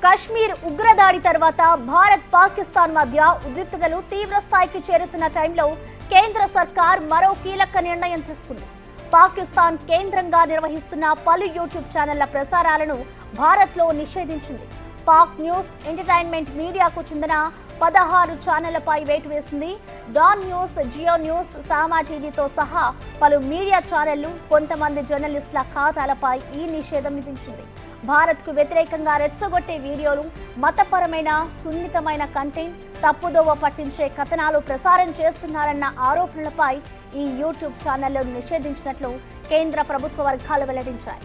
కశ్మీర్ ఉగ్రదాడి తర్వాత భారత్ పాకిస్తాన్ మధ్య ఉద్రిక్తతలు తీవ్ర స్థాయికి చేరుతున్న టైంలో కేంద్ర సర్కార్ మరో కీలక నిర్ణయం తీసుకుంది. పాకిస్తాన్ కేంద్రంగా నిర్వహిస్తున్న పలు యూట్యూబ్ ఛానళ్ల ప్రసారాలను భారత్లో నిషేధించింది. పాక్ న్యూస్ ఎంటర్టైన్మెంట్ మీడియాకు చెందిన 16 ఛానళ్లపై వేటు వేసింది. డాన్ న్యూస్, జియో న్యూస్, సామా టీవీతో సహా పలు మీడియా ఛానళ్లు, కొంతమంది జర్నలిస్టుల ఖాతాలపై ఈ నిషేధం విధించింది. భారత్కు వ్యతిరేకంగా రెచ్చగొట్టే వీడియోలు, మతపరమైన సున్నితమైన కంటెంట్, తప్పుదోవ పట్టించే కథనాలు ప్రసారం చేస్తున్నారన్న ఆరోపణలపై ఈ యూట్యూబ్ ఛానళ్లను నిషేధించినట్లు కేంద్ర ప్రభుత్వ వర్గాలు వెల్లడించాయి.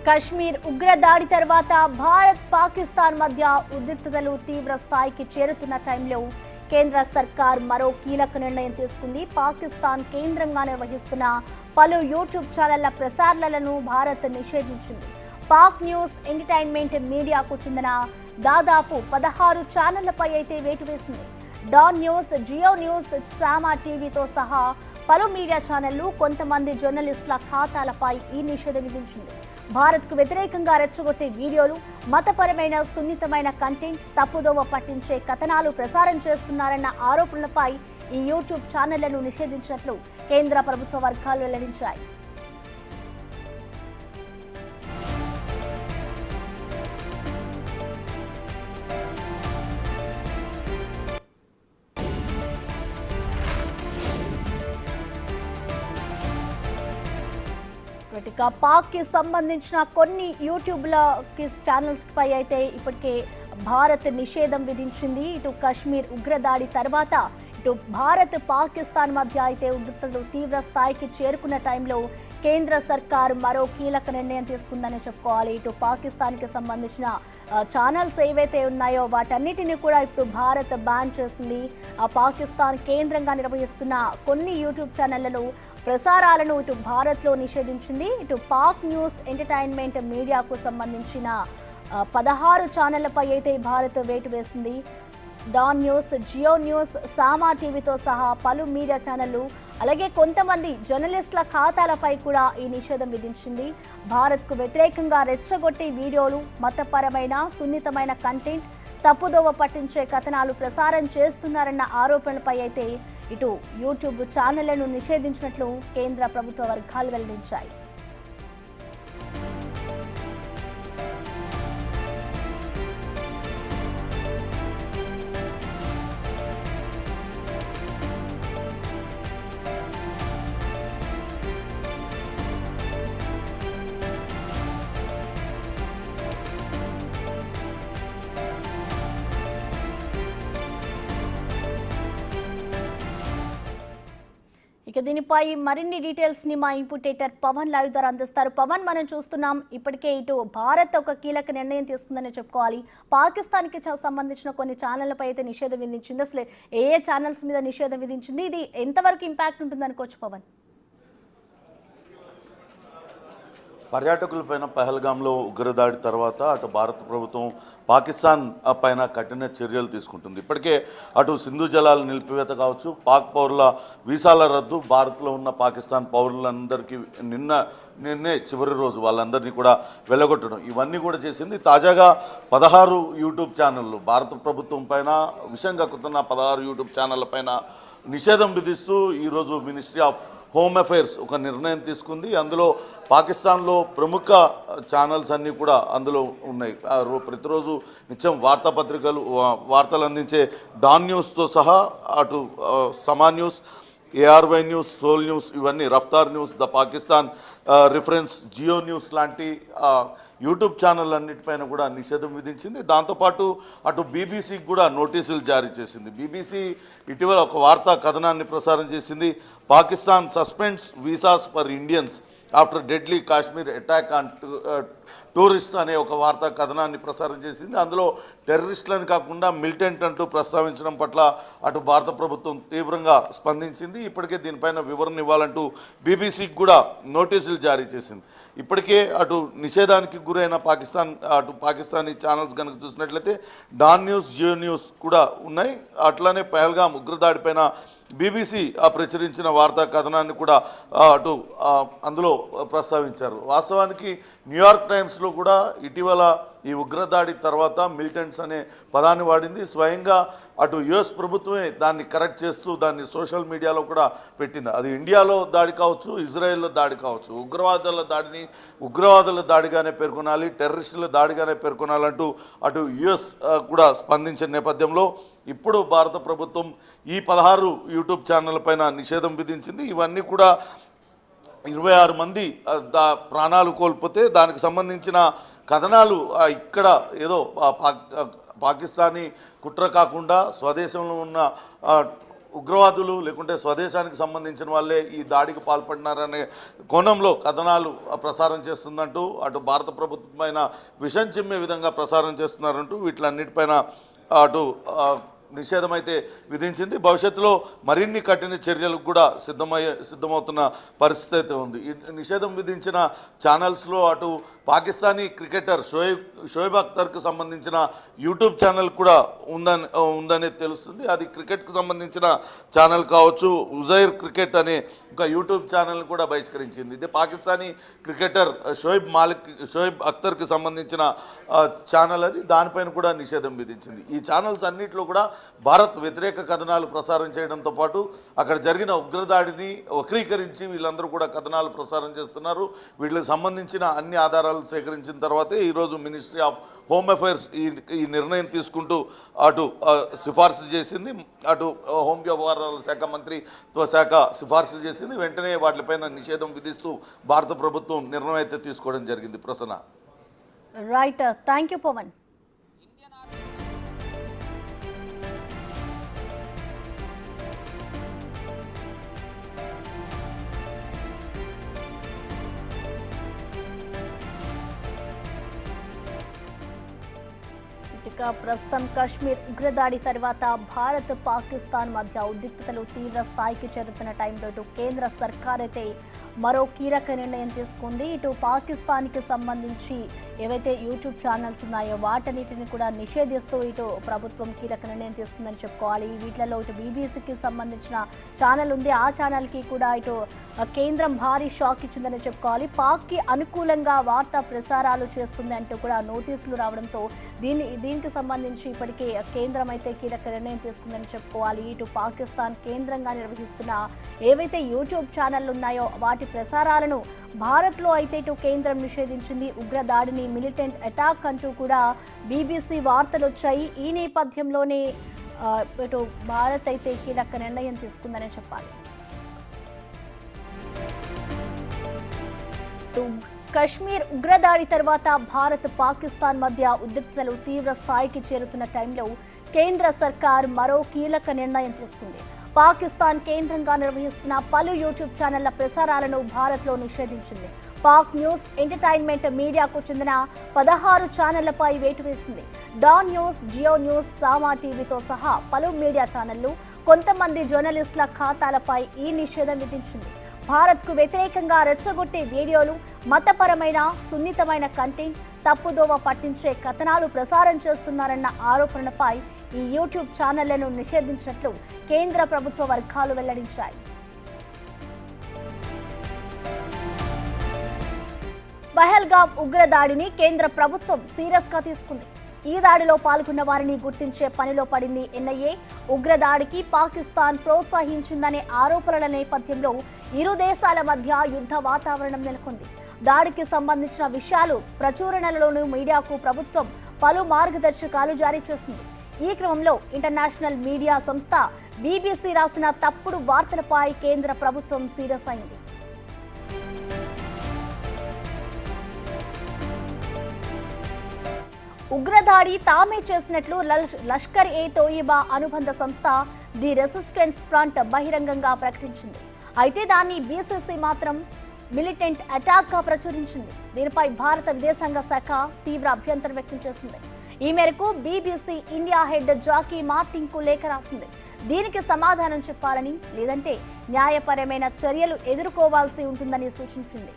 కశ్మీర్ ఉగ్రదాడి తర్వాత భారత్ పాకిస్తాన్ మధ్య ఉద్రిక్తతలు తీవ్ర స్థాయికి చేరుతున్న టైంలో కేంద్ర సర్కార్ మరో కీలక నిర్ణయం తీసుకుంది. పాకిస్తాన్ కేంద్రంగా నిర్వహిస్తున్న పలు యూట్యూబ్ ఛానళ్ల ప్రసారాలను భారత్ నిషేధించింది. పాక్ న్యూస్ ఎంటర్టైన్మెంట్ మీడియాకు చెందిన దాదాపు 16 ఛానళ్లపై అయితే వేటు వేసింది. డాన్ న్యూస్, జియో న్యూస్, సామా టీవీతో సహా పలు మీడియా ఛానళ్లు, కొంతమంది జర్నలిస్టుల ఖాతాలపై ఈ నిషేధం విధించింది. భారత్కు వ్యతిరేకంగా రెచ్చగొట్టే వీడియోలు, మతపరమైన సున్నితమైన కంటెంట్, తప్పుదోవ పట్టించే కథనాలు ప్రసారం చేస్తున్నారన్న ఆరోపణలపై ఈ యూట్యూబ్ ఛానళ్లను నిషేధించినట్లు కేంద్ర ప్రభుత్వ వర్గాలు వెల్లడించాయి. పాక్ కి సంబంధించిన కొన్ని యూట్యూబ్ ఛానల్స్ పై అయితే ఇప్పటికే భారత్ నిషేధం విధించింది. ఇటు కశ్మీర్ ఉగ్రదాడి తర్వాత ఇటు భారత్ పాకిస్తాన్ మధ్య అయితే ఉద్రిక్తతలు తీవ్ర స్థాయికి చేరుకున్న టైంలో కేంద్ర సర్కార్ మరో కీలక నిర్ణయం తీసుకుందని చెప్పుకోవాలి. ఇటు పాకిస్తాన్కి సంబంధించిన ఛానల్స్ ఏవైతే ఉన్నాయో వాటన్నిటిని కూడా ఇప్పుడు భారత్ బ్యాన్ చేసింది. ఆ పాకిస్తాన్ కేంద్రంగా నిర్వహిస్తున్న కొన్ని యూట్యూబ్ ఛానళ్లలో ప్రసారాలను ఇటు భారత్లో నిషేధించింది. ఇటు పాక్ న్యూస్ ఎంటర్టైన్మెంట్ మీడియాకు సంబంధించిన 16 ఛానళ్లపై అయితే భారత్ వేటు వేసింది. డాన్ న్యూస్, జియో న్యూస్, సామా టీవీతో సహా పలు మీడియా ఛానళ్లు, అలాగే కొంతమంది జర్నలిస్టుల ఖాతాలపై కూడా ఈ నిషేధం విధించింది. భారత్కు వ్యతిరేకంగా రెచ్చగొట్టే వీడియోలు, మతపరమైన సున్నితమైన కంటెంట్, తప్పుదోవ పట్టించే కథనాలు ప్రసారం చేస్తున్నారన్న ఆరోపణలపై అయితే ఇటు యూట్యూబ్ ఛానళ్లను నిషేధించినట్లు కేంద్ర ప్రభుత్వ వర్గాలు వెల్లడించాయి. ఇక దీనిపై మరిన్ని డీటెయిల్స్ ని మా ఇన్పుట్ ఎడిటర్ పవన్ లైవ్ ద్వారా అందిస్తారు. పవన్, మనం చూస్తున్నాం ఇప్పటికే ఇటు భారత్ ఒక కీలక నిర్ణయం తీసుకుందని చెప్పుకోవాలి. పాకిస్తాన్ కి సంబంధించిన కొన్ని ఛానళ్లపై అయితే నిషేధం విధించింది. అసలు ఏ ఛానల్స్ మీద నిషేధం విధించింది, ఇది ఎంతవరకు ఇంపాక్ట్ ఉంటుంది అనుకోవచ్చు పవన్? పర్యాటకులపైన పహల్గాంలో ఉగ్రదాడి తర్వాత అటు భారత ప్రభుత్వం పాకిస్తాన్ పైన కఠిన చర్యలు తీసుకుంటుంది. ఇప్పటికే అటు సింధు జలాల నిలిపివేత కావచ్చు, పాక్ పౌరుల వీసాల రద్దు, భారత్లో ఉన్న పాకిస్తాన్ పౌరులందరికీ నిన్నే చివరి రోజు వాళ్ళందరినీ కూడా వెళ్ళగొట్టడం, ఇవన్నీ కూడా చేసింది. తాజాగా 16 యూట్యూబ్ ఛానళ్ళు భారత ప్రభుత్వం పైన విషయం కక్కుతున్న 16 యూట్యూబ్ ఛానళ్ళ పైన నిషేధం విధిస్తూ ఈరోజు మినిస్ట్రీ ఆఫ్ హోమ్ అఫైర్స్ ఒక నిర్ణయం తీసుకుంది. అందులో పాకిస్తాన్లో ప్రముఖ ఛానల్స్ అన్నీ కూడా అందులో ఉన్నాయి. ప్రతిరోజు నిత్యం వార్తాపత్రికలు వార్తలు అందించే డాన్ న్యూస్తో సహా అటు సమా న్యూస్, ARY న్యూస్, సోల్ న్యూస్, ఇవన్నీ Raftar news, the Pakistan reference, Geo news లాంటి యూట్యూబ్ ఛానల్ అన్నిటిపైన కూడా నిషేధం విధించింది. దాంతోపాటు అటు బీబీసీకి కూడా నోటీసులు జారీ చేసింది. బీబీసీ ఇటీవల ఒక వార్తా కథనాన్ని ప్రసారం చేసింది. Pakistan suspends visas for Indians after deadly Kashmir attack on tourist అనే ఒక వార్తా కథనాన్ని ప్రసారం చేసింది. అందులో టెర్రరిస్టులను కాకుండా మిలిటెంట్ అంటూ ప్రస్తావించడం పట్ల అటు భారత ప్రభుత్వం తీవ్రంగా స్పందించింది. ఇప్పటికే దీనిపైన వివరణ ఇవ్వాలంటూ బీబీసీకి కూడా నోటీసులు జారీ చేసింది. ఇప్పటికే అటు నిషేధానికి గురైన పాకిస్తానీ ఛానల్స్ కనుక చూసినట్లయితే డాన్ న్యూస్, జియో న్యూస్ కూడా ఉన్నాయి. అట్లానే పహల్గాం ఉగ్రదాడిపైన బీబీసీ ప్రచురించిన వార్తా కథనాన్ని కూడా అందులో ప్రస్తావించారు. వాస్తవానికి న్యూయార్క్ టైమ్స్లో కూడా ఇటీవల ఈ ఉగ్రదాడి తర్వాత మిలిటెంట్స్ అనే పదాన్ని వాడింది. స్వయంగా అటు యుఎస్ ప్రభుత్వమే దాన్ని కరెక్ట్ చేస్తూ దాన్ని సోషల్ మీడియాలో కూడా పెట్టింది. అది ఇండియాలో దాడి కావచ్చు, ఇజ్రాయెల్లో దాడి కావచ్చు, ఉగ్రవాదుల దాడిగానే పేర్కొనాలి, టెర్రరిస్టుల దాడిగానే పేర్కొనాలంటూ అటు యుఎస్ కూడా స్పందించిన నేపథ్యంలో ఇప్పుడు భారత ప్రభుత్వం ఈ 16 యూట్యూబ్ ఛానళ్ళ పైన నిషేధం విధించింది. ఇవన్నీ కూడా 26 మంది ప్రాణాలు కోల్పోతే దానికి సంబంధించిన కథనాలు ఇక్కడ ఏదో పాకిస్తానీ కుట్ర కాకుండా స్వదేశంలో ఉన్న ఉగ్రవాదులు లేకుంటే స్వదేశానికి సంబంధించిన వాళ్ళే ఈ దాడికి పాల్పడినారనే కోణంలో కథనాలు ప్రసారం చేస్తుందంటూ అటు భారత ప్రభుత్వం పైన విషం చిమ్మే విధంగా ప్రసారం చేస్తున్నారంటూ వీటిలన్నిటిపైన అటు నిషేధం అయితే విధించింది. భవిష్యత్తులో మరిన్ని కఠిన చర్యలకు కూడా సిద్ధమవుతున్న పరిస్థితి అయితే ఉంది. ఈ నిషేధం విధించిన ఛానల్స్లో అటు పాకిస్తానీ క్రికెటర్ షోయబ్ అఖ్తర్కి సంబంధించిన యూట్యూబ్ ఛానల్ కూడా ఉందని తెలుస్తుంది. అది క్రికెట్కి సంబంధించిన ఛానల్ కావచ్చు. ఉజైర్ క్రికెట్ అనే ఒక యూట్యూబ్ ఛానల్ కూడా బహిష్కరించింది. ఇది పాకిస్తానీ క్రికెటర్ షోయబ్ అఖ్తర్కి సంబంధించిన ఛానల్ అది. దానిపైన కూడా నిషేధం విధించింది. ఈ ఛానల్స్ అన్నింటిలో కూడా భారత్ వ్యతిరేక కథనాలు ప్రసారం చేయడంతో పాటు అక్కడ జరిగిన ఉగ్రదాడిని వక్రీకరించి వీళ్ళందరూ కూడా కథనాలు ప్రసారం చేస్తున్నారు. వీళ్ళకి సంబంధించిన అన్ని ఆధారాలు సేకరించిన తర్వాతే ఈరోజు మినిస్ట్రీ ఆఫ్ హోమ్ అఫైర్స్ ఈ నిర్ణయం తీసుకుంటూ అటు సిఫార్సు చేసింది. అటు హోం వ్యవహారాల శాఖ మంత్రిత్వ శాఖ సిఫార్సు చేసింది. వెంటనే వాటిపైన నిషేధం విధిస్తూ భారత ప్రభుత్వం నిర్ణయం అయితే తీసుకోవడం జరిగింది. Prasanna. Right, thank you Pavan. ప్రస్తుతం కశ్మీర్ ఉగ్రదాడి తర్వాత భారత్, పాకిస్తాన్ మధ్య ఉద్రిక్తతలు తీవ్ర స్థాయికి చేరుతున్న టైంలో ఇటు కేంద్ర సర్కార్ అయితే మరో కీలక నిర్ణయం తీసుకుంది. ఇటు పాకిస్తాన్కి సంబంధించి ఏవైతే యూట్యూబ్ ఛానల్స్ ఉన్నాయో వాటన్నిటిని కూడా నిషేధిస్తూ ఇటు ప్రభుత్వం కీలక నిర్ణయం తీసుకుందని చెప్పుకోవాలి. వీటిలో ఇటు బీబీసీకి సంబంధించిన ఛానల్ ఉంది. ఆ ఛానల్కి కూడా ఇటు కేంద్రం భారీ షాక్ ఇచ్చిందని చెప్పుకోవాలి. పాక్కి అనుకూలంగా వార్తా ప్రసారాలు చేస్తుంది అంటూ కూడా నోటీసులు రావడంతో దీనికి సంబంధించి ఇప్పటికే కేంద్రం అయితే కీలక నిర్ణయం తీసుకుందని చెప్పుకోవాలి. ఇటు పాకిస్తాన్ కేంద్రంగా నిర్వహిస్తున్న ఏవైతే యూట్యూబ్ ఛానళ్లు ఉన్నాయో వాటి ప్రసారాలను భారత్లో అయితే ఇటు కేంద్రం నిషేధించింది. ఉగ్రదాడిని మిలిటెంట్ అటాక్ అంటూ కూడా బీబీసీ వార్తలు వచ్చాయి. ఈ నేపథ్యంలోనే ఇటు భారత్ అయితే కీలక నిర్ణయం తీసుకుందని చెప్పాలి. కశ్మీర్ ఉగ్రదాడి తర్వాత భారత్, పాకిస్తాన్ మధ్య ఉద్రిక్తతలు తీవ్ర స్థాయికి చేరుతున్న టైంలో కేంద్ర సర్కార్ మరో కీలక నిర్ణయం తీసుకుంది. పాకిస్తాన్ కేంద్రంగా నిర్వహిస్తున్న పలు యూట్యూబ్ ఛానళ్ల ప్రసారాలను భారత్లో నిషేధించింది. పాక్ న్యూస్, ఎంటర్టైన్మెంట్ మీడియాకు చెందిన 16 ఛానళ్లపై వేటు వేసింది. డాన్ న్యూస్, జియో న్యూస్, సామా టీవీతో సహా పలు మీడియా ఛానళ్లు, కొంతమంది జర్నలిస్టుల ఖాతాలపై ఈ నిషేధం విధించింది. భారత్కు వ్యతిరేకంగా రెచ్చగొట్టే వీడియోలు, మతపరమైన సున్నితమైన కంటెంట్, తప్పుదోవ పట్టించే కథనాలు ప్రసారం చేస్తున్నారన్న ఆరోపణలపై ఈ యూట్యూబ్ ఛానళ్లను నిషేధించినట్లు కేంద్ర ప్రభుత్వ వర్గాలు వెల్లడించాయి. పహల్గాం ఉగ్రదాడిని కేంద్ర ప్రభుత్వం సీరియస్గా తీసుకుంది. ఈ దాడిలో పాల్గొన్న వారిని గుర్తించే పనిలో పడింది ఎన్ఐఏ. ఉగ్రదాడికి పాకిస్తాన్ ప్రోత్సహించిందనే ఆరోపణల నేపథ్యంలో ఇరు దేశాల మధ్య యుద్ధ వాతావరణం నెలకొంది. దాడికి సంబంధించిన విషయాలు ప్రచురణలలోనూ మీడియాకు ప్రభుత్వం పలు మార్గదర్శకాలు జారీ చేసింది. ఈ క్రమంలో ఇంటర్నేషనల్ మీడియా సంస్థ బీబీసీ రాసిన తప్పుడు వార్తలపై కేంద్ర ప్రభుత్వం సీరియస్ అయింది. ఉగ్రదాడి తామే చేసినట్లు లష్కర్ ఏ తోయిబా అనుబంధ సంస్థ ది రెసిస్టెన్స్ ఫ్రంట్ బహిరంగంగా ప్రకటించింది. అయితే దాన్ని బీసీసీ మాత్రం మిలిటెంట్ అటాక్ గా ప్రచురించింది. దీనిపై భారత విదేశాంగ శాఖ తీవ్ర అభ్యంతరం వ్యక్తం చేసింది. ఈ మేరకు BBC India head Jackie Martin కు లేఖ రాసింది. దీనికి సమాధానం చెప్పాలని, లేదంటే న్యాయపరమైన చర్యలు ఎదుర్కోవాల్సి ఉంటుందని సూచించింది.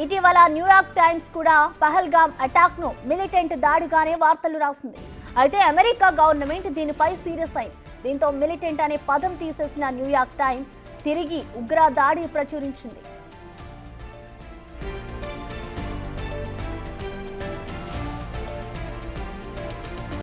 ఇటీవల న్యూయార్క్ టైమ్స్ కూడా పహల్గామ్ అటాక్ ను మిలిటెంట్ దాడిగానే వార్తలు రాసింది. అయితే అమెరికా గవర్నమెంట్ దీనిపై సీరియస్ అయింది. దీంతో మిలిటెంట్ అనే పదం తీసేసిన న్యూయార్క్ టైమ్స్ తిరిగి ఉగ్ర దాడి ప్రచురించింది.